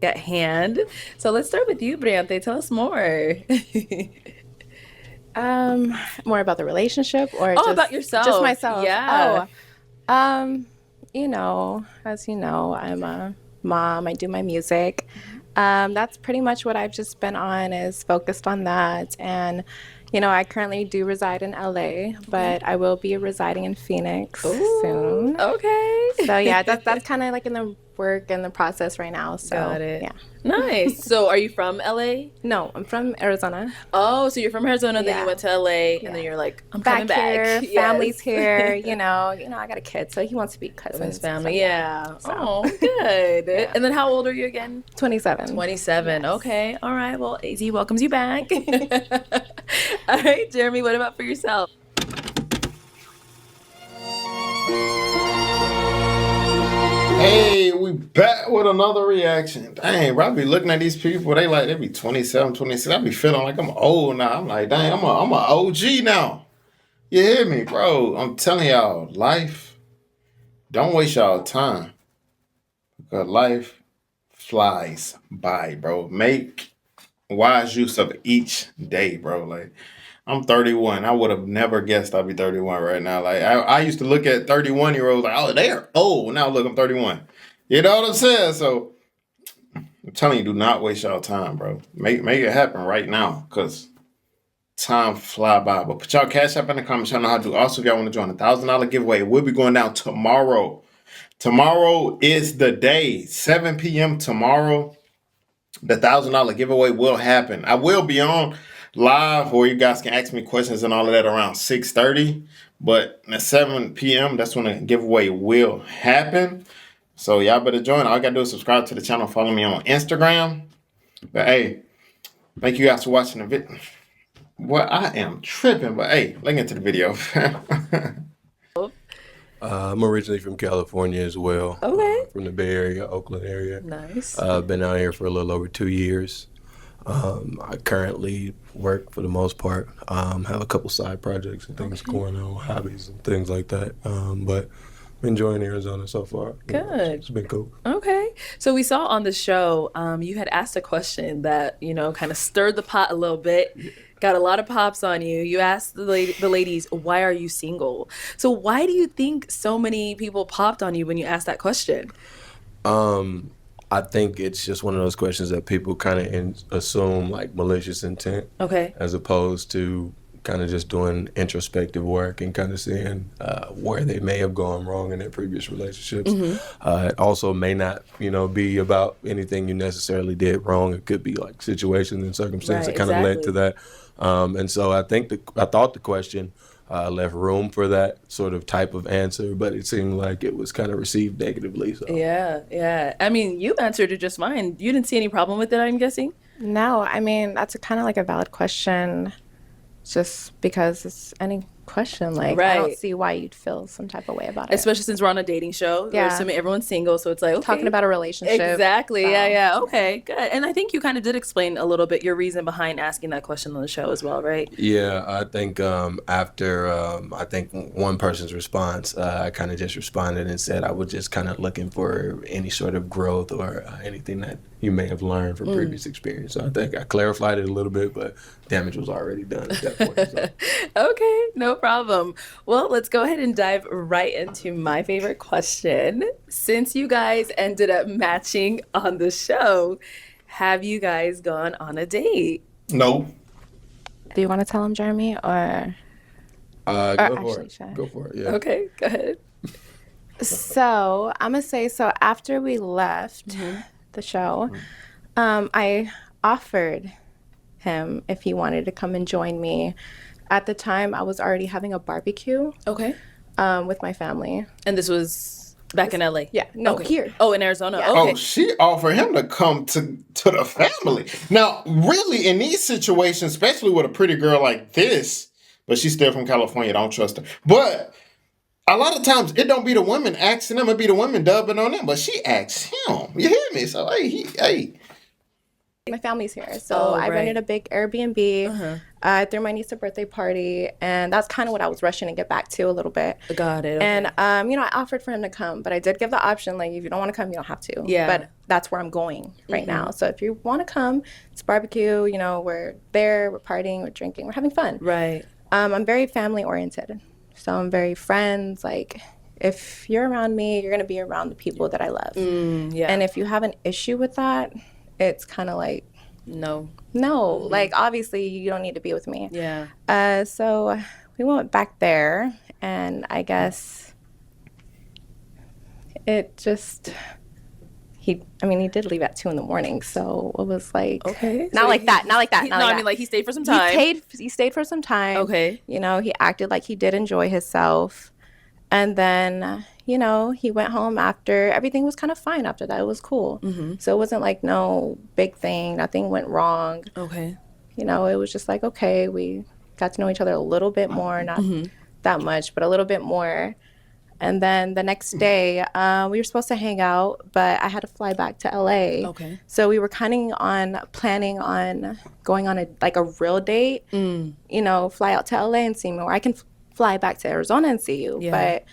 at hand. So let's start with you, Briante. Tell us more. More about the relationship or Oh, about just yourself. myself. Yeah. Um, as you know, I'm a mom. I do my music. That's pretty much what I've just been on is focused on that. And, I currently do reside in LA, Okay. but I will be residing in Phoenix Oh, soon. So yeah, that's okay. kind of like in the work and the process right now. So Got it. yeah. Nice. So are you from LA? No, I'm from Arizona. Oh, so you're from Arizona, then you Yeah. went to LA, and then Yeah. you're like, I'm coming Back back. here, family's Yes. here, I got a kid, so he wants to be With his cousins. So family. yeah. Yeah. So Oh, good. yeah. And then how old are you again? 27. 27. Yes. Okay. All right. Well, AZ welcomes you back. All right, Jeremy, what about for yourself? Hey, we back with another reaction. Dang, bro, I be looking at these people. They be 27, 26. I be feeling like I'm old now. I'm like, dang, I'm a OG now. You hear me, bro? I'm telling y'all, life, don't waste y'all time. Because life flies by, bro. Make wise use of each day, bro. Like, I'm 31. I would have never guessed I'd be 31 right now. Like, I used to look at 31-year-olds like, oh, they're old. Now look, I'm 31. You know what I'm saying? So I'm telling you, do not waste y'all time, bro. Make it happen right now, cause time fly by. But put y'all cash up in the comments. Y'all know how to do. Also, if y'all want to join $1,000 giveaway, we'll be going down tomorrow. Tomorrow is the day. 7 p.m. tomorrow. The $1,000 giveaway will happen. I will be on live where you guys can ask me questions and all of that around 6:30. But at 7 p.m., that's when the giveaway will happen. So y'all better join. All you gotta do is subscribe to the channel, follow me on Instagram. But hey, thank you guys for watching the video. Well, I am tripping, but hey, let's get into the video. I'm originally from California as well, Okay. from the Bay Area, Oakland area. Nice. I've been out here for a little over 2 years. I currently work for the most part. Have a couple side projects and things Okay. going on, hobbies and things like that. But I'm enjoying Arizona so far. Good. It's been cool. Okay. So we saw on the show, you had asked a question that, kind of stirred the pot a little bit, got a lot of pops on you. You asked the ladies, why are you single? So why do you think so many people popped on you when you asked that question? Um, I think it's just one of those questions that people kind of assume like malicious intent, Okay. as opposed to kind of just doing introspective work and kind of seeing where they may have gone wrong in their previous relationships. It also may not, be about anything you necessarily did wrong. It could be like situations and circumstances Right, that kind of led to exactly. that. And so I thought the question left room for that sort of type of answer, but it seemed like it was kind of received negatively. So. Yeah, yeah. I mean, you answered it just fine. You didn't see any problem with it, I'm guessing? No, I mean, that's a kind of like a valid question just because it's any question. Like, I don't Right. see why you'd feel some type of way about it. Especially since we're on a dating show. We're Yeah. assuming everyone's single, so it's like, Talking okay. about a relationship. Exactly. Yeah, So, yeah. Okay, good. And I think you kind of did explain a little bit your reason behind asking that question on the show as well, right? Yeah, I think after I think one person's response, I kind of just responded and said I was just kind of looking for any sort of growth or anything that you may have learned from previous experience. So I think I clarified it a little bit, but damage was already done at that point. So. Okay, no problem. Well, let's go ahead and dive right into my favorite question. Since you guys ended up matching on the show, have you guys gone on a date? No. do you want to tell him, Jeremy, or Go for actually, it. should Go for it. Yeah. Okay, go ahead. So I'm gonna say so after we left the show, I offered him if he wanted to come and join me. At the time, I was already having a barbecue Okay. with my family. And this was back in LA? Yeah, no, Okay. here. Oh, in Arizona. Yeah. Okay. Oh, she offered him to come to the family. Now, really, in these situations, especially with a pretty girl like this, but she's still from California, don't trust her. But a lot of times, it don't be the women asking them, it be the women dubbing on them. But she asks him. You hear me? So, hey, My family's here. So Oh, I rented right. a big Airbnb. I threw my niece a birthday party, and that's kind of what I was rushing to get back to a little bit. Got it. Okay. And, I offered for him to come, but I did give the option, like, if you don't want to come, you don't have to. Yeah. But that's where I'm going right now. So if you want to come, it's barbecue, we're there, we're partying, we're drinking, we're having fun. Right. I'm very family oriented. So I'm very friends. Like, if you're around me, you're going to be around the people that I love. Yeah. And if you have an issue with that, it's kind of like, no. Like, obviously, you don't need to be with me. Yeah. So we went back there, and I guess it just, he did leave at 2 a.m, so it was like, okay. Not So like that. I mean, like, he stayed for some time. He stayed for some time. Okay. He acted like he did enjoy himself. And then, he went home after. Everything was kind of fine after that. It was cool. So it wasn't like no big thing. Nothing went wrong. Okay. It was just like, okay, we got to know each other a little bit more. Not that much, but a little bit more. And then the next day, we were supposed to hang out, but I had to fly back to LA. Okay. So we were planning on going on a real date, fly out to LA and see me, or I can fly back to Arizona and see you. Yeah. But,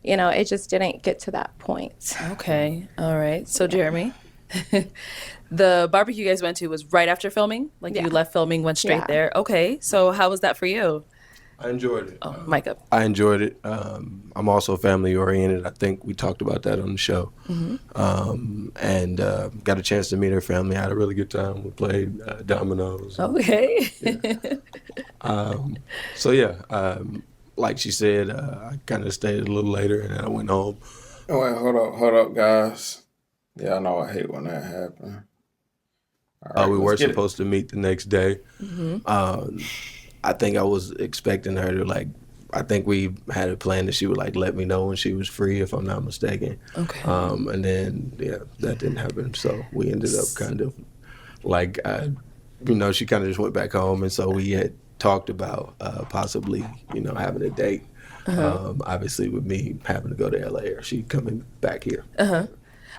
it just didn't get to that point. Okay. All right. So, Jeremy, the barbecue you guys went to was right after filming? Like, you left filming, went straight there? Okay. So how was that for you? I enjoyed it. Oh, mic up. I enjoyed it. I'm also family oriented. I think we talked about that on the show. And got a chance to meet her family. I had a really good time. We played dominoes. Okay. Like she said, I kind of stayed a little later and then I went home. Oh, wait, hold up, guys. Yeah, I know I hate when that happens. Right, we were supposed to meet the next day. I think I was expecting her to I think we had a plan that she would let me know when she was free, if I'm not mistaken. Okay. And then that didn't happen. So we ended up kind of she kind of just went back home, and so we had talked about possibly having a date. Obviously with me having to go to LA or she coming back here.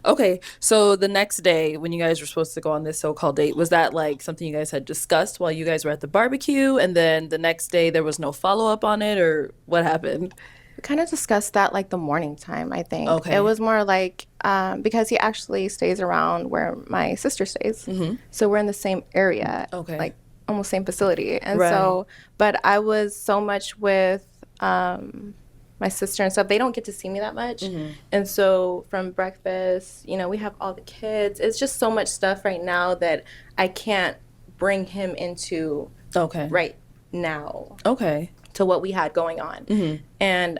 Okay, so the next day when you guys were supposed to go on this so-called date, was that something you guys had discussed while you guys were at the barbecue, and then the next day there was no follow-up on it, or what happened? We kind of discussed that the morning time, I think. Okay. It was more because he actually stays around where my sister stays. So we're in the same area. Okay. Almost same facility. And Right. so, but I was so much with my sister and stuff. They don't get to see me that much. And so from breakfast, we have all the kids. It's just so much stuff right now that I can't bring him into right now. Okay. To what we had going on. And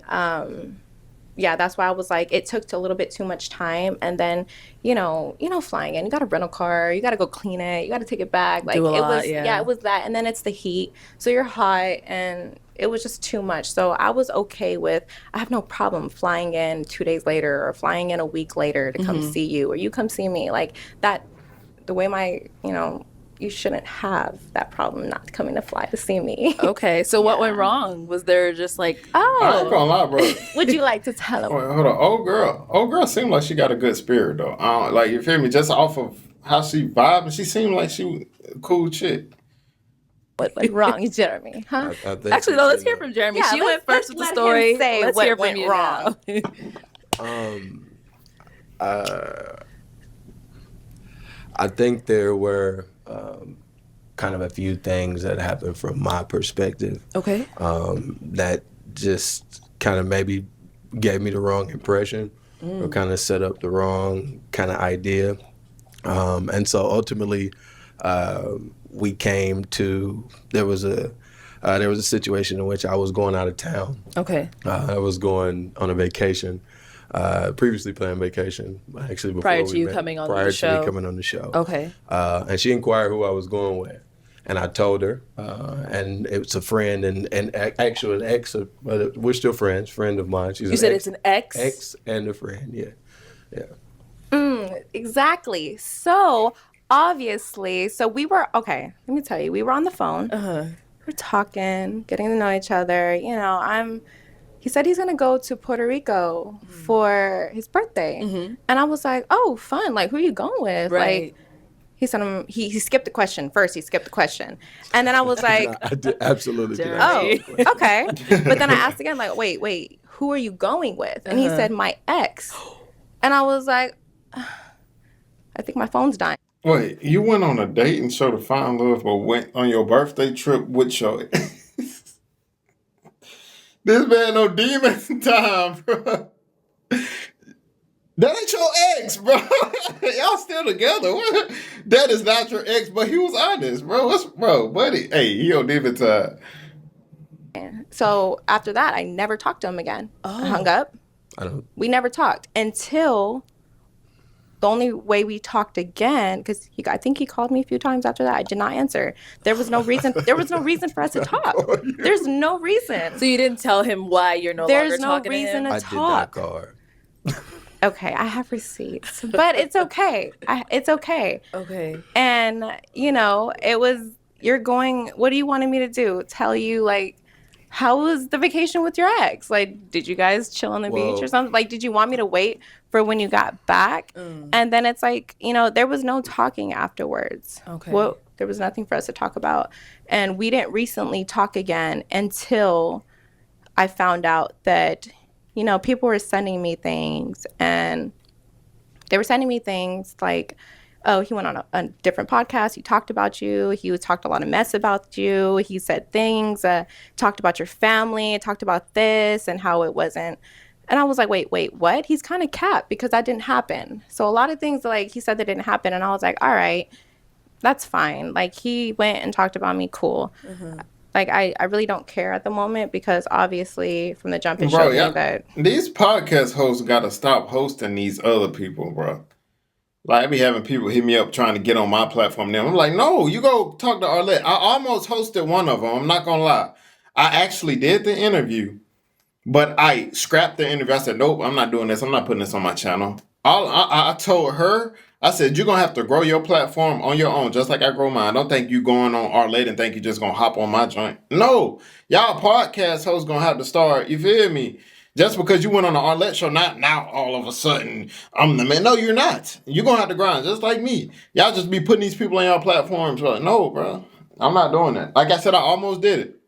that's why I was it took a little bit too much time. And then, flying in, you got to rent a car, you got to go clean it, you got to take it back. It was that. And then it's the heat. So you're hot, and it was just too much. So I was okay with, I have no problem flying in 2 days later or flying in a week later to come see you, or you come see me. That, the way my, you shouldn't have that problem not coming to fly to see me. Okay, so what went wrong? Was there just I ain't gonna lie, bro. Would you like to tell him? Wait, hold on. Old girl seemed like she got a good spirit, though. You feel me? Just off of how she vibed, she seemed like she was a cool chick. What went wrong, Jeremy? Huh? I think Actually, no, let's hear from Jeremy. Yeah, she went first with the let story. him say Let's what hear from went you wrong. I think there were kind of a few things that happened from my perspective. Okay. That just kind of maybe gave me the wrong impression or kind of set up the wrong kind of idea. And so ultimately, we came to, there was a situation in which I was going out of town. Okay. I was going on a vacation. Previously planned vacation, actually before Prior to we you met, coming on the prior show. to me coming on the show. Okay. And she inquired who I was going with, and I told her, and it was a friend and actually an ex. But we're still friends. Friend of mine. She's You said it's an ex. Ex and a friend. Yeah. Exactly. So obviously, we were okay. Let me tell you, we were on the phone. We're talking, getting to know each other. He said he's gonna go to Puerto Rico for his birthday, and I was like, "Oh, fun! Who are you going with?" Right. He sent him. He skipped the question first. He skipped the question, and then I was like, I did, absolutely did. "Oh, okay." But then I asked again, like, "Wait, who are you going with?" And he said, "My ex," and I was like, "I think my phone's dying." Wait, you went on a dating show to find love, but went on your birthday trip with your this man no demon time, bro. That ain't your ex, bro. Y'all still together. What? That is not your ex, but he was honest, bro. Bro, buddy? Hey, he on demon time. So after that, I never talked to him again. I hung up. We never talked until the only way we talked again, because I think he called me a few times after that. I did not answer. There was no reason. There was no reason for us to talk. There's no reason. So you didn't tell him why you're no longer talking to him? There's no reason to I talk. did not call her. Okay, I have receipts, but it's okay. It's okay. Okay. And, you know, it was, you're going, what do you wanted me to do? Tell you, like, how was the vacation with your ex? Like, did you guys chill on the beach or something? Like, did you want me to wait for when you got back? And then it's like, you know, there was no talking afterwards. Okay. Well, there was nothing for us to talk about. And we didn't recently talk again until I found out that, you know, people were sending me things, and they were sending me things like, oh, he went on a different podcast. He talked about you. He talked a lot of mess about you. He said things, talked about your family, talked about this and how it wasn't. And I was like, wait, what? He's kind of capped because that didn't happen. So a lot of things like he said that didn't happen. And I was like, all right, that's fine. Like, he went and talked about me. Cool. Like, I really don't care at the moment because obviously from the jump it showed me that these podcast hosts got to stop hosting these other people, bro. Like, I be having people hit me up trying to get on my platform now. I'm like, no, you go talk to Arlette. I almost hosted one of them. I'm not going to lie. I actually did the interview, but I scrapped the interview. I said, nope, I'm not doing this. I'm not putting this on my channel. I told her, I said, you're going to have to grow your platform on your own, just like I grow mine. Don't think you going on Arlette and think you just going to hop on my joint. No, y'all podcast hosts going to have to start, you feel me? Just because you went on the Arlette show, not now all of a sudden I'm the man. No, you're not. You're going to have to grind just like me. Y'all just be putting these people on your platforms. Like, no, bro. I'm not doing that. Like I said, I almost did it.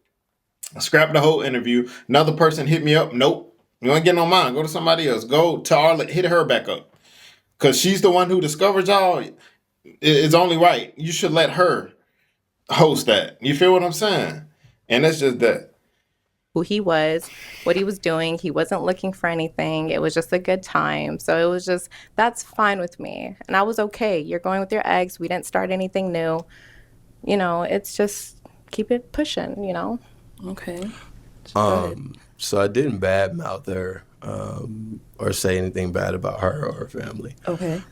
I scrapped the whole interview. Another person hit me up. Nope. You ain't getting on mine. Go to somebody else. Go to Arlette. Hit her back up. Because she's the one who discovered y'all. It's only right. You should let her host that. You feel what I'm saying? And that's just that. who he was, what he was doing. He wasn't looking for anything. It was just a good time. So it was just, that's fine with me. And I was okay. You're going with your ex. We didn't start anything new. You know, it's just keep it pushing, you know? Okay. So I didn't badmouth her or say anything bad about her or her family. Okay.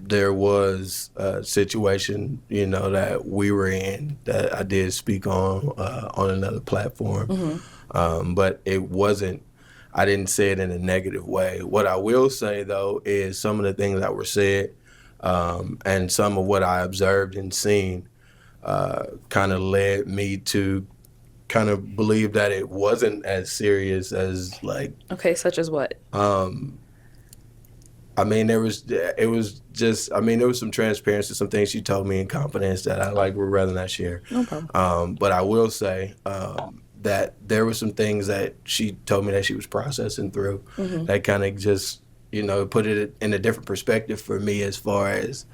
There was a situation, you know, that we were in that I did speak on another platform, but it wasn't. I didn't say it in a negative way. What I will say though is some of the things that were said and some of what I observed and seen kind of led me to kind of believe that it wasn't as serious as like. Okay, such as what? I mean, there was some transparency, some things she told me in confidence that I would rather not share. No problem. But I will say that there were some things that she told me that she was processing through that kind of just, you know, put it in a different perspective for me as far as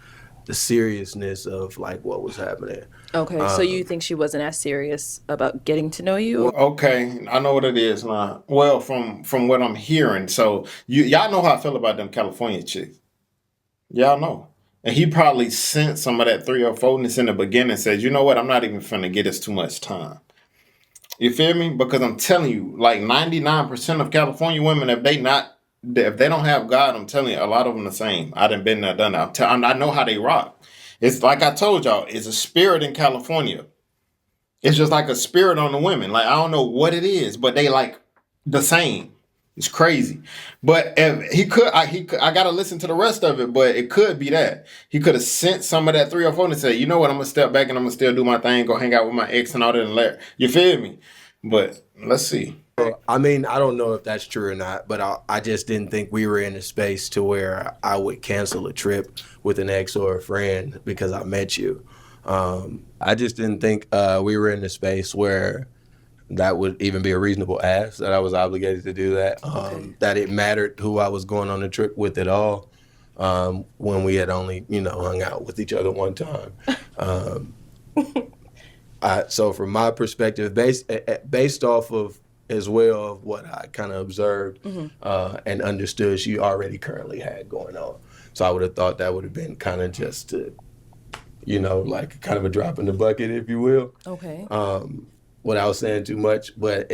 the seriousness of like what was happening. Okay, so you think she wasn't as serious about getting to know you? Okay, I know what it is now. Well, from what I'm hearing, so y'all know how I feel about them California chicks. Y'all know. And he probably sent some of that 3 or 4ness in the beginning and said, you know what, I'm not even finna get us too much time. You feel me? Because I'm telling you, like 99% of California women, if they don't have God, I'm telling you, a lot of them the same. I done been there, done that. I know how they rock. It's like I told y'all, it's a spirit in California. It's just like a spirit on the women. Like, I don't know what it is, but they like the same. It's crazy. But if I got to listen to the rest of it, but it could be that. He could have sent some of that 3 or 4 and said, you know what, I'm going to step back and I'm going to still do my thing, go hang out with my ex and all that and let, you feel me? But let's see. I mean, I don't know if that's true or not, but I just didn't think we were in a space to where I would cancel a trip with an ex or a friend because I met you. I just didn't think we were in a space where that would even be a reasonable ask, that I was obligated to do that, that it mattered who I was going on the trip with at all, when we had only, hung out with each other one time. So from my perspective, based off of as well of what I kind of observed and understood she already currently had going on. So I would have thought that would have been kind of just to, like kind of a drop in the bucket, if you will. Okay. Without saying too much, but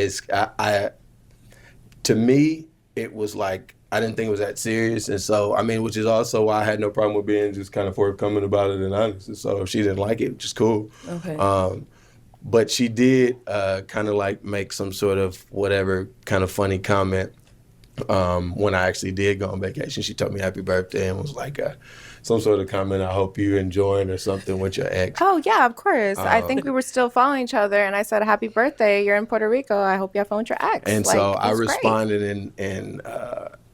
to me, it was like, I didn't think it was that serious. And so, I mean, which is also why I had no problem with being just kind of forthcoming about it and honest. And so if she didn't like it, which is cool. Okay. But she did kind of like make some sort of whatever kind of funny comment when I actually did go on vacation. She told me happy birthday and was like some sort of comment, I hope you enjoying or something with your ex. Oh, yeah, of course. I think we were still following each other, and I said, happy birthday. You're in Puerto Rico. I hope you have fun with your ex. And so I responded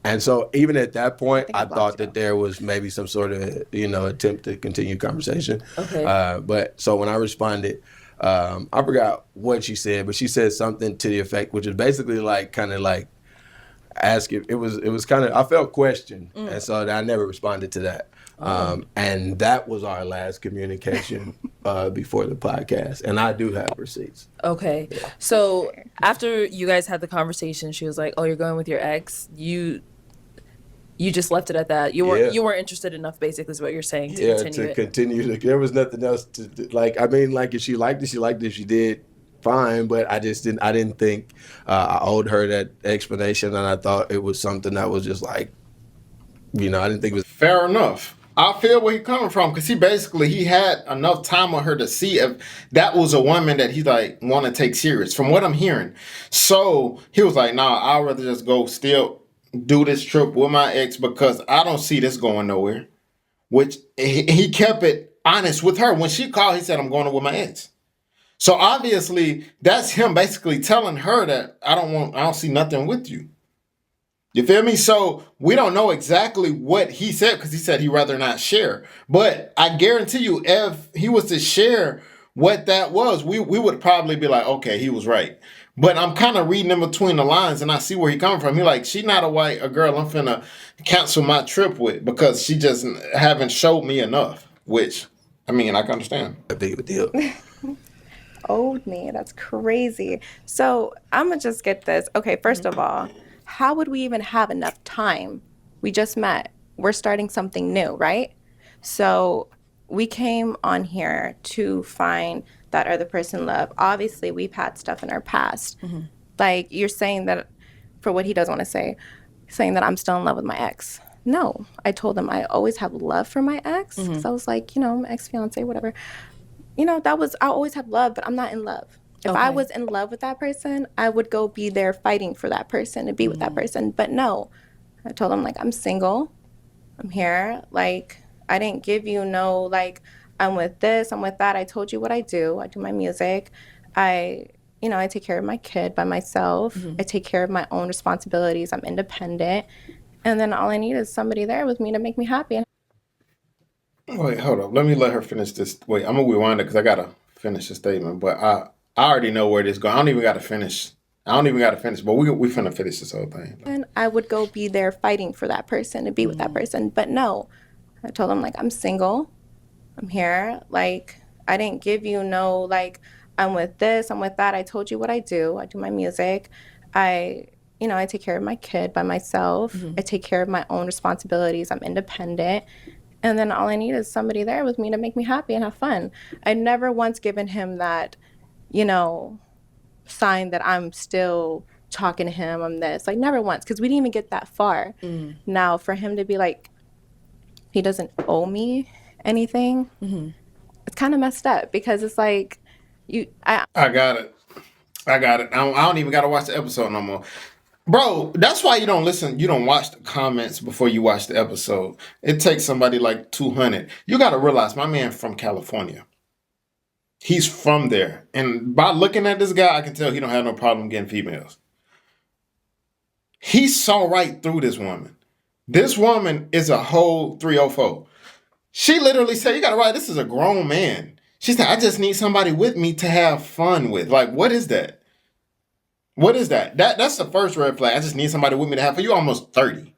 and so even at that point, I thought that there was maybe some sort of, attempt to continue conversation. Okay. But so when I responded, I forgot what she said, but she said something to the effect, which is basically like kind of like ask if it was kind of, I felt questioned. And so I never responded to that. And that was our last communication before the podcast. And I do have receipts. Okay. Yeah. So after you guys had the conversation, she was like, "Oh, you're going with your ex." You just left it at that. You weren't interested enough, basically, is what you're saying, to continue. There was nothing else to like. I mean, like if she liked it, she liked it. If she did, fine. But I didn't think I owed her that explanation, and I thought it was something that was just like, I didn't think it was fair enough. I feel where he's coming from because he had enough time with her to see if that was a woman that he like want to take serious. From what I'm hearing, so he was like, "Nah, I'd rather just go still do this trip with my ex because I don't see this going nowhere." Which he kept it honest with her. When she called, he said, "I'm going with my ex." So obviously, that's him basically telling her that I don't see nothing with you. You feel me? So we don't know exactly what he said because he said he'd rather not share. But I guarantee you, if he was to share what that was, we would probably be like, okay, he was right. But I'm kind of reading in between the lines and I see where he coming from. He like, she not a girl I'm finna cancel my trip with because she just haven't showed me enough. Which, I mean, I can understand. a big of a deal. Owed me. That's crazy. So I'm going to just get this. Okay, first of all, how would we even have enough time? We just met. We're starting something new, right? So we came on here to find that other person love. Obviously, we've had stuff in our past. Like you're saying that, for what he doesn't want to say, saying that I'm still in love with my ex. No, I told him I always have love for my ex. Because I was like, my ex-fiance, whatever. I always have love, but I'm not in love. If I was in love with that person, I would go be there fighting for that person and be with that person. But no, I told him, like, I'm single. I'm here. Like, I didn't give you I'm with this, I'm with that. I told you what I do. I do my music. I take care of my kid by myself. I take care of my own responsibilities. I'm independent. And then all I need is somebody there with me to make me happy. Wait, hold up. Let me let her finish this. Wait, I'm going to rewind it because I got to finish the statement. But I already know where this is going. I don't even got to finish, but we finna finish this whole thing. And I would go be there fighting for that person to be with that person. But no, I told him, like, I'm single. I'm here. Like, I didn't give you I'm with this, I'm with that. I told you what I do. I do my music. I take care of my kid by myself. I take care of my own responsibilities. I'm independent. And then all I need is somebody there with me to make me happy and have fun. I never once given him that, sign that I'm still talking to him. I'm this. Like, never once, because we didn't even get that far. Now, for him to be like, he doesn't owe me anything, it's kind of messed up because it's like, I got it. I don't even got to watch the episode no more. Bro, that's why you don't listen. You don't watch the comments before you watch the episode. It takes somebody like 200. You got to realize my man from California. He's from there. And by looking at this guy, I can tell he don't have no problem getting females. He saw right through this woman. This woman is a whole 304. She literally said, you got to write, this is a grown man. She said, I just need somebody with me to have fun with. Like, what is that? What is that? That's the first red flag. I just need somebody with me to have fun. You almost 30.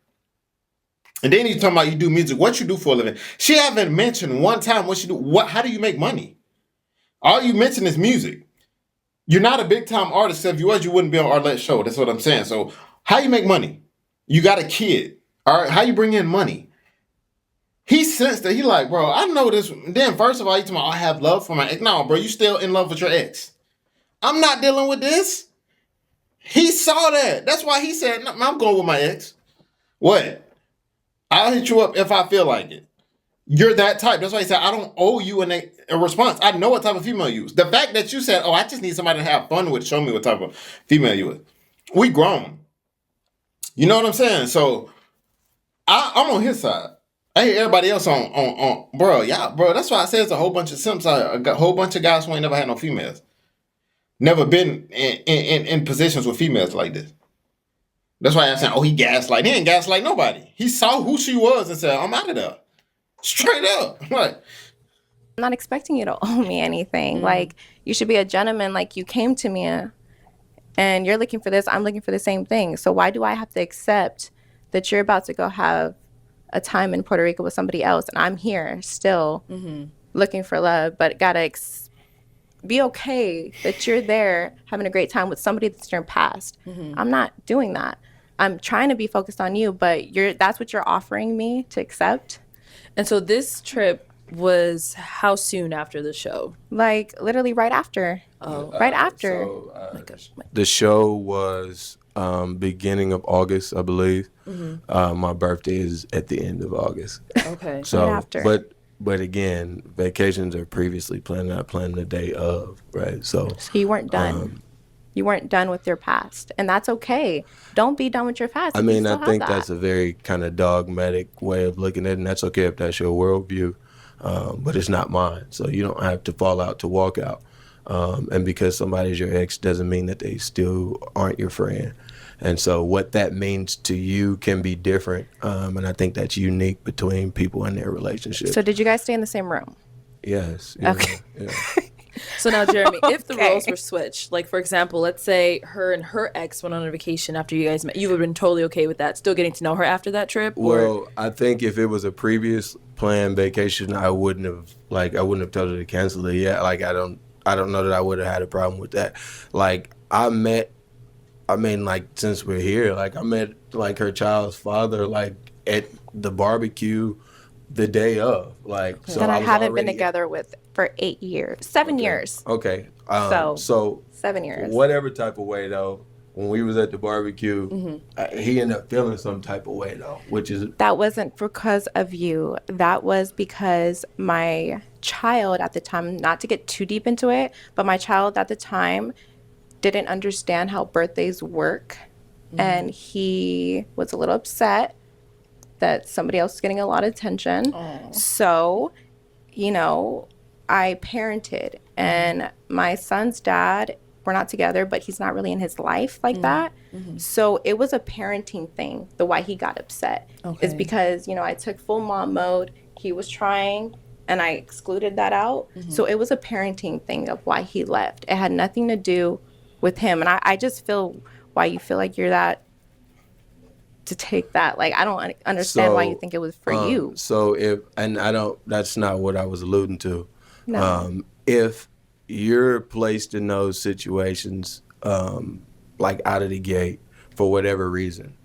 And then you talking about you do music. What you do for a living? She haven't mentioned one time what she do. How do you make money? All you mention is music. You're not a big time artist. If you was, you wouldn't be on Arlette's show. That's what I'm saying. So how you make money? You got a kid. All right. How you bring in money? He sensed that. He like, bro, I know this. Then first of all, he told me, I have love for my ex. No, bro, you still in love with your ex. I'm not dealing with this. He saw that. That's why he said, no, I'm going with my ex. What? I'll hit you up if I feel like it. You're that type. That's why he said, I don't owe you a response. I know what type of female you is. The fact that you said, oh, I just need somebody to have fun with, show me what type of female you is. We grown. You know what I'm saying? So I'm on his side. I hear everybody else on bro, yeah, bro. That's why I say it's a whole bunch of simps. A whole bunch of guys who ain't never had no females. Never been in positions with females like this. That's why I'm saying, oh, he gaslight. He ain't gaslight nobody. He saw who she was and said, I'm out of there. Straight up. Like, I'm not expecting you to owe me anything. Like, you should be a gentleman. Like, you came to me and you're looking for this. I'm looking for the same thing. So why do I have to accept that you're about to go have a time in Puerto Rico with somebody else and I'm here still looking for love, but gotta be okay that you're there having a great time with somebody that's in your past. I'm not doing that. I'm trying to be focused on you, but that's what you're offering me to accept. And so this trip was how soon after the show? Like literally right after. Oh, right after. The show was beginning of August, I believe. My birthday is at the end of August. Okay. So, right after. But again, vacations are previously planned, not planned the day of, right? So you weren't done. You weren't done with your past, and that's okay. Don't be done with your past. I mean, I think that's a very kind of dogmatic way of looking at it, and that's okay if that's your worldview, but it's not mine. So you don't have to fall out to walk out. And because somebody's your ex doesn't mean that they still aren't your friend. And so what that means to you can be different, and I think that's unique between people and their relationships. So did you guys stay in the same room? Yes. Okay. Yeah. So now, Jeremy, if the roles were switched, like, for example, let's say her and her ex went on a vacation after you guys met, you would have been totally okay with that, still getting to know her after that trip? Well, I think if it was a previous planned vacation, I wouldn't have told her to cancel it yet. Like, I don't know that I would have had a problem with that. Like, since we're here, like, I met, like, her child's father, like, at the barbecue the day of. Like, so that I haven't been together with for 8 years, 7 years. Okay. So 7 years. Whatever type of way, though, when we was at the barbecue, he ended up feeling some type of way, though, which is... That wasn't because of you. That was because my child at the time, not to get too deep into it, but my child at the time didn't understand how birthdays work. And he was a little upset that somebody else is getting a lot of attention. So, I parented. And my son's dad, we're not together, but he's not really in his life like that. So it was a parenting thing, the why he got upset. Is because, I took full mom mode. He was trying, and I excluded that out. So it was a parenting thing of why he left. It had nothing to do with him. And I just feel why you feel like you're that to take that. Like, I don't understand why you think it was for you. So that's not what I was alluding to. No. If you're placed in those situations, like out of the gate for whatever reason,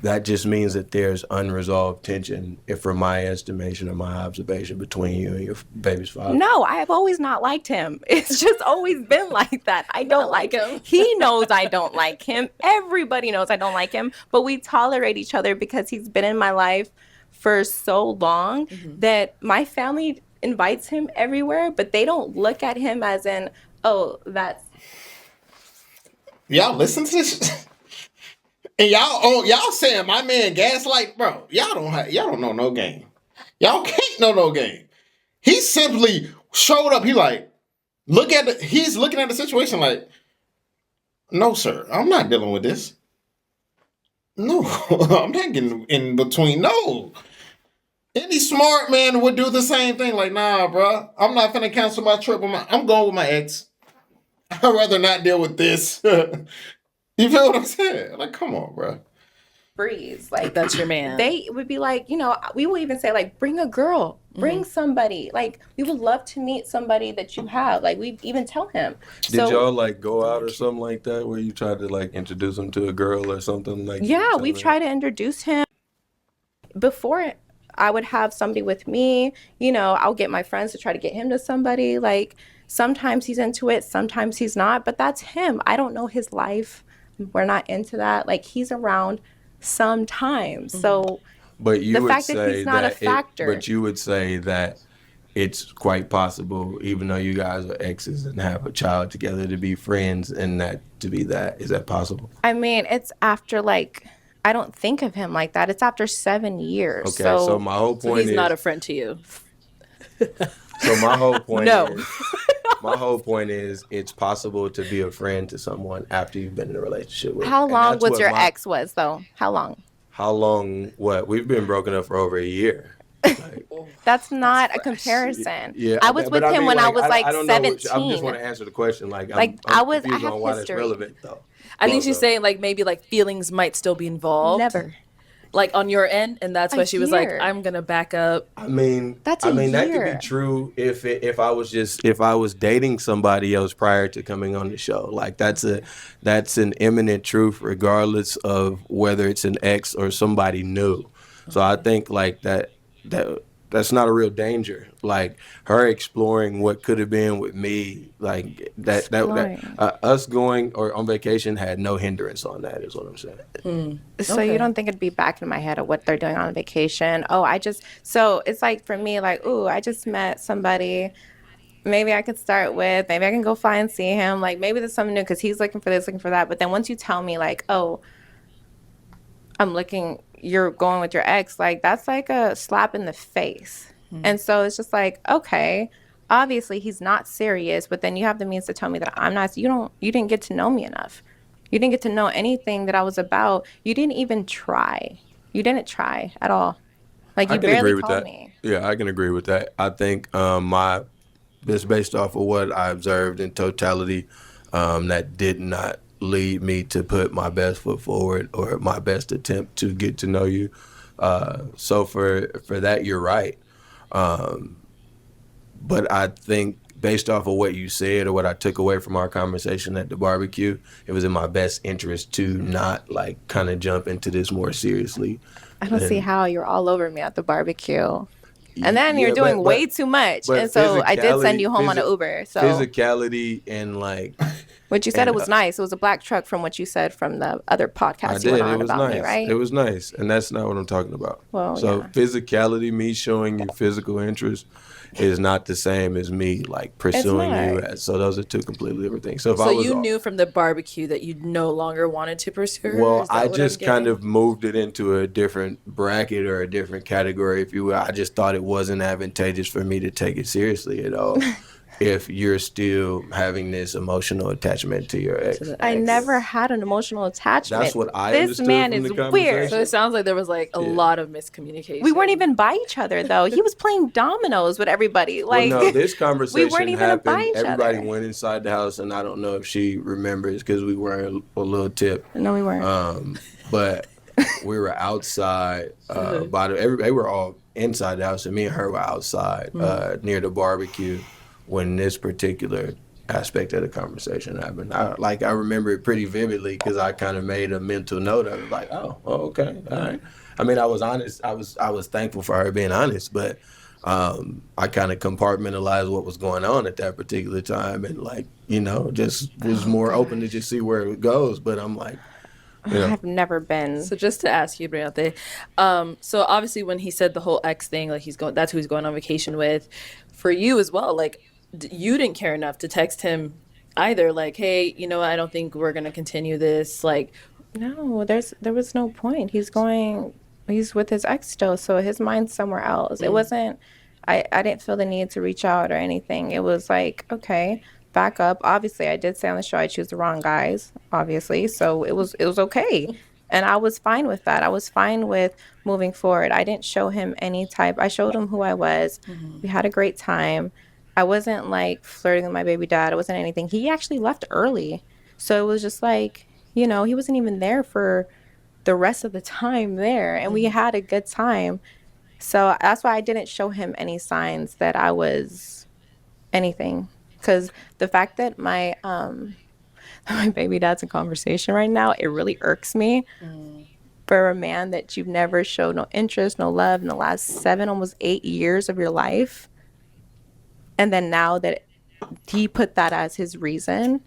that just means that there's unresolved tension, if from my estimation or my observation, between you and your baby's father. No, I have always not liked him. It's just always been like that. I don't like him. He knows I don't like him. Everybody knows I don't like him. But we tolerate each other because he's been in my life for so long that my family invites him everywhere, but they don't look at him as in, oh, that's... Y'all listen to this? And y'all saying my man gaslight, bro. Y'all don't know no game. Y'all can't know no game. He simply showed up. He like, he's looking at the situation like, no, sir, I'm not dealing with this. No, I'm not getting in between. No. Any smart man would do the same thing. Like, nah, bro, I'm not finna cancel my trip. I'm going with my ex. I'd rather not deal with this. You feel what I'm saying? Like, come on, bro. Breeze. Like that's your man. They would be like, we will even say like, bring a girl, bring somebody. Like, we would love to meet somebody that you have. Like, we even tell him. Did y'all like go out or something like that where you tried to like introduce him to a girl or something like? Yeah, we've tried to introduce him. Before I would have somebody with me, I'll get my friends to try to get him to somebody. Like, sometimes he's into it, sometimes he's not, but that's him. I don't know his life. We're not into that. Like, he's around sometimes. So But you the would fact that say he's not a that factor. but you would say that it's quite possible, even though you guys are exes and have a child together, to be friends and that to be that. Is that possible? I mean, it's after like, I don't think of him like that. It's after 7 years. Okay, So, so my whole So point he's is not a friend to you. so my whole point No. is my whole point is it's possible to be a friend to someone after you've been in a relationship with. how And long that's was what your ex was though? How long? How long? What? We've been broken up for over a year. Like, That's not a fresh. comparison. yeah, I was with him mean, when I was like I don't know 17. I just want to answer the question. Like, Like, I'm I confused have on why history. that's relevant though. I think she's Also, saying like maybe like feelings might still be involved. Never. Like on your end, and that's A why she was like, year. I'm gonna back up. I mean, That's I a mean that could year. be true if I was dating somebody else prior to coming on the show. Like that's an imminent truth, regardless of whether it's an ex or somebody new. So I think like that's not a real danger. Like her exploring what could have been with me, like Exploring. us going or on vacation had no hindrance on that. Is what I'm saying. So Okay. you don't think it'd be back in my head of what they're doing on vacation? So it's like for me, like, ooh, I just met somebody. Maybe I could start with, maybe I can go fly and see him. Like, maybe there's something new because he's looking for this, looking for that. But then once you tell me, like, oh, you're going with your ex, like, that's like a slap in the face. And so it's just like, okay, obviously he's not serious, but then you have the means to tell me that I'm not, you didn't get to know me enough. You didn't get to know anything that I was about. You didn't even try. You didn't try at all. Like, you I can agree barely with called that. me. Yeah, I can agree with that. I think just based off of what I observed in totality, that did not lead me to put my best foot forward or my best attempt to get to know you. So for that, you're right. But I think based off of what you said or what I took away from our conversation at the barbecue, it was in my best interest to not like kind of jump into this more seriously. I don't see how you're all over me at the barbecue. And then Yeah, you're doing but- way too much. but And so I did send you home on an physicality- Uber. So physicality and like what you said, and, it was nice. It was a black truck from what you said from the other I podcast you did. went It on was about nice. me, right? It was nice, and that's not what I'm talking about. Well, so yeah. physicality, me showing you physical interest, is not the same as me like pursuing you. not. So those are two completely different things. So if I So was you knew from the barbecue that you no longer wanted to pursue her? well, Is that I what I'm just kind getting? of moved it into a different bracket or a different category, if you will. I just thought it wasn't advantageous for me to take it seriously at all. If you're still having this emotional attachment to your ex. I never had an emotional attachment. That's what I This understood man from is the weird. conversation. So it sounds like there was like a lot of miscommunication. We weren't even by each other though. He was playing dominoes with everybody. Like, well, no, this conversation we weren't even by happened. each Everybody other. went inside the house, and I don't know if she remembers because we were a little tip. No, we weren't. But we were outside. They were all inside the house, and me and her were outside near the barbecue when this particular aspect of the conversation happened. I remember it pretty vividly because I kind of made a mental note of it, like, oh, okay, all right. I mean, I was honest. I was thankful for her being honest, but I kind of compartmentalized what was going on at that particular time, and like, just was more open to just see where it goes. But I'm like, I've never been. So just to ask you, Briante, so obviously when he said the whole ex thing, like that's who he's going on vacation with, for you as well, like you didn't care enough to text him either, like, hey, I don't think we're gonna continue this, like. No, there was no point. He's with his ex still, so his mind's somewhere else. It wasn't, I didn't feel the need to reach out or anything. It was like, okay, back up. Obviously, I did say on the show I choose the wrong guys, obviously, so it was okay. And I was fine with that. I was fine with moving forward. I didn't show him any type. I showed him who I was. We had a great time. I wasn't like flirting with my baby dad. It wasn't anything. He actually left early. So it was just like, he wasn't even there for the rest of the time there. And we had a good time. So that's why I didn't show him any signs that I was anything. Because the fact that my baby dad's in conversation right now, it really irks me for a man that you've never showed no interest, no love in the last 7, almost 8 years of your life. And then now that he put that as his reason,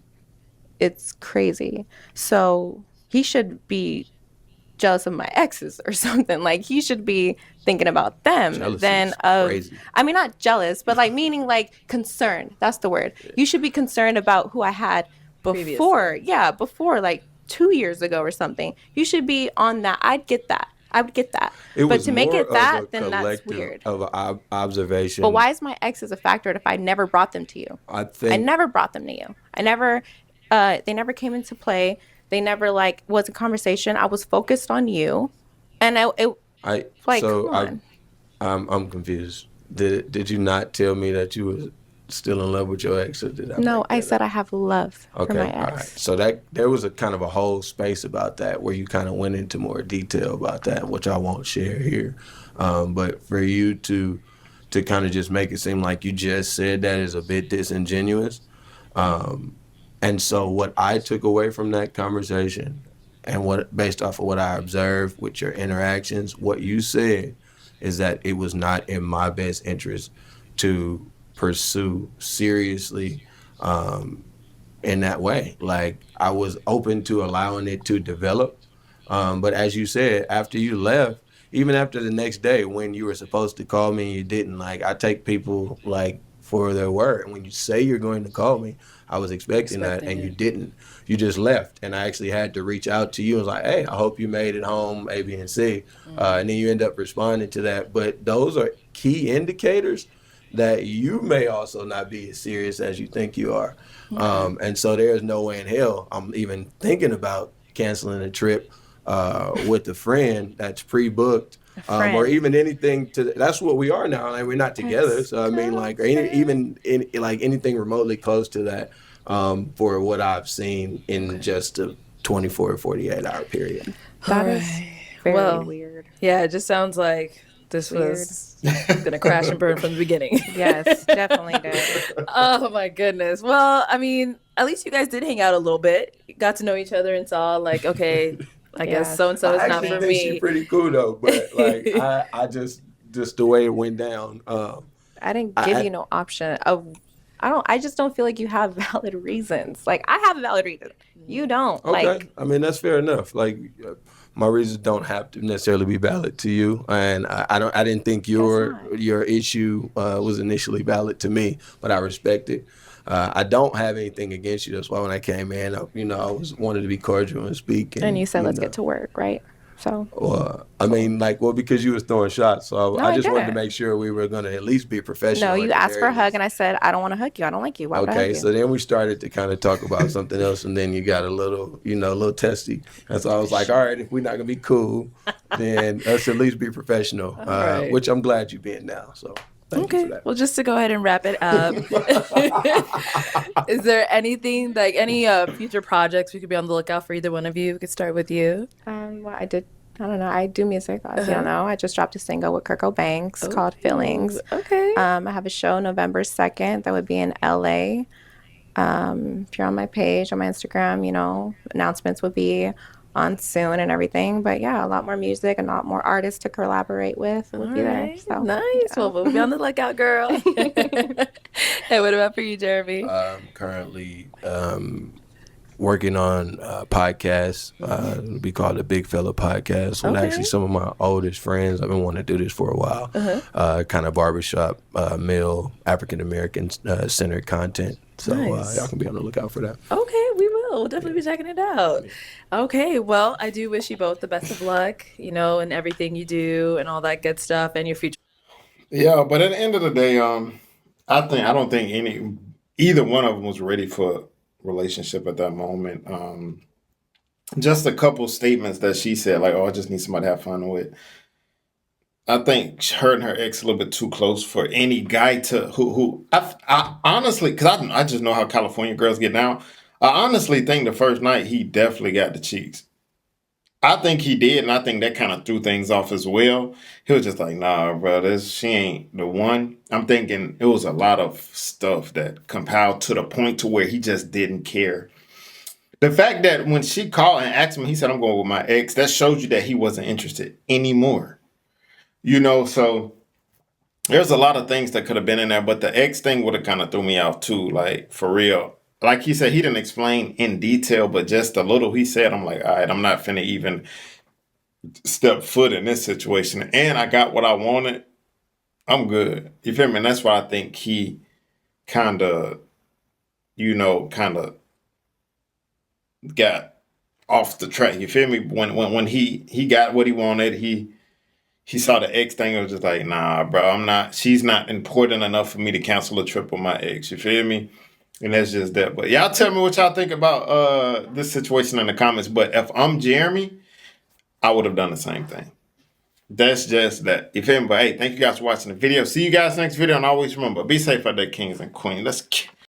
it's crazy. So he should be jealous of my exes or something. Like he should be thinking about them Jealousy than is of crazy. I mean not jealous, but like meaning like concerned. That's the word. You should be concerned about who I had before. Previously. Yeah, before like 2 years ago or something. You should be on that. I'd get that. I would get that. It But was to make more it of a that, then that's collective weird. of an observation. But why is my exes a factor if I never brought them to you? I I think never brought them to you. I never, they never came into play. They never like was a conversation. I was focused on you, and I like so come on. I'm confused. Did you not tell me that you was still in love with your ex, or did I No, make I that said up? I have love for Okay, my all right. ex. So that there was a kind of a whole space about that where you kind of went into more detail about that, which I won't share here. But for you to kind of just make it seem like you just said that is a bit disingenuous. And so what I took away from that conversation, and what based off of what I observed with your interactions, what you said is that it was not in my best interest to pursue seriously in that way. Like I was open to allowing it to develop. But as you said, after you left, even after the next day when you were supposed to call me and you didn't, like I take people like for their word. And when you say you're going to call me, I was expecting that and you didn't. You just left. And I actually had to reach out to you and was like, hey, I hope you made it home, A, B, and C. And then you end up responding to that. But those are key indicators that you may also not be as serious as you think you are. And so there's no way in hell I'm even thinking about canceling a trip with a friend that's pre-booked, or friend. even anything to. That's what we are now. Like we're not together, so I mean, like, or even like anything remotely close to that, for what I've seen in just a 24 or 48 hour period. That is very Well, weird. Yeah, it just sounds like this was gonna crash and burn from the beginning. Yes, definitely did. Oh my goodness. Well, I mean, at least you guys did hang out a little bit. Got to know each other and saw like, okay, I guess Yes. so and so is I not actually for think she's me. pretty cool though, but like I just the way it went down. I didn't give you no option of I just don't feel like you have valid reasons. Like I have a valid reason. You don't. Okay, Like I mean that's fair enough. Like my reasons don't have to necessarily be valid to you, and I didn't think your issue was initially valid to me, but I respect it. I don't have anything against you. That's why when I came in, I was wanted to be cordial and speak. and you said let's get to work, right? So I mean, because you was throwing shots, so No, I I just wanted to didn't. make sure we were going to at least be professional. no, at you the asked for very a hug least. and I said I don't want to hug you. I don't like you. Why would I hug Okay, you? so then we started to kind of talk about something else, and then you got a little testy. And so I was like, all right, if we're not gonna be cool, then let's at least be professional. right. Which I'm glad you're being now. So thank you for that. Well, just to go ahead and wrap it up, is there anything like any future projects we could be on the lookout for either one of you? We could start with you. Well, I don't know. I do music, as you know. I just dropped a single with Kirko Banks called Feelings. Okay. I have a show November 2nd that would be in LA. If you're on my page, on my Instagram, announcements would be on soon and everything. But yeah, a lot more music and a lot more artists to collaborate with would be there. So Nice. yeah. Well, we'll be on the lookout, girl. Hey, what about for you, Jeremy? Currently working on a podcast. It'll be called the Big Fella Podcast with actually some of my oldest friends. I've been wanting to do this for a while. Kind of barbershop, male, African American centered content. So Nice. y'all can be on the lookout for that. Okay, we will. We'll definitely be checking it out. Okay, well, I do wish you both the best of luck, in everything you do and all that good stuff and your future. Yeah, but at the end of the day, I don't think either one of them was ready for relationship at that moment. just a couple statements that she said, like, "Oh, I just need somebody to have fun with." I think her and her ex a little bit too close for any guy to who I honestly, because I just know how California girls get down. I honestly think the first night he definitely got the cheeks. I think he did, and I think that kind of threw things off as well. He was just like, "Nah, bro, she ain't the one." I'm thinking it was a lot of stuff that compiled to the point to where he just didn't care. The fact that when she called and asked him, he said, "I'm going with my ex," that shows you that he wasn't interested anymore. So there's a lot of things that could have been in there, but the ex thing would have kind of threw me off too, like for real. Like he said, he didn't explain in detail, but just a little he said, I'm like, all right, I'm not finna even step foot in this situation. And I got what I wanted. I'm good. You feel me? And that's why I think he kind of, kind of got off the track. You feel me? When he got what he wanted, he saw the ex thing and was just like, nah, bro, she's not important enough for me to cancel a trip with my ex. You feel me? And that's just that. But y'all tell me what y'all think about this situation in the comments. But if I'm Jeremy, I would have done the same thing. That's just that. You feel me? But hey, thank you guys for watching the video. See you guys next video. And always remember, be safe out there, kings and queens. Let's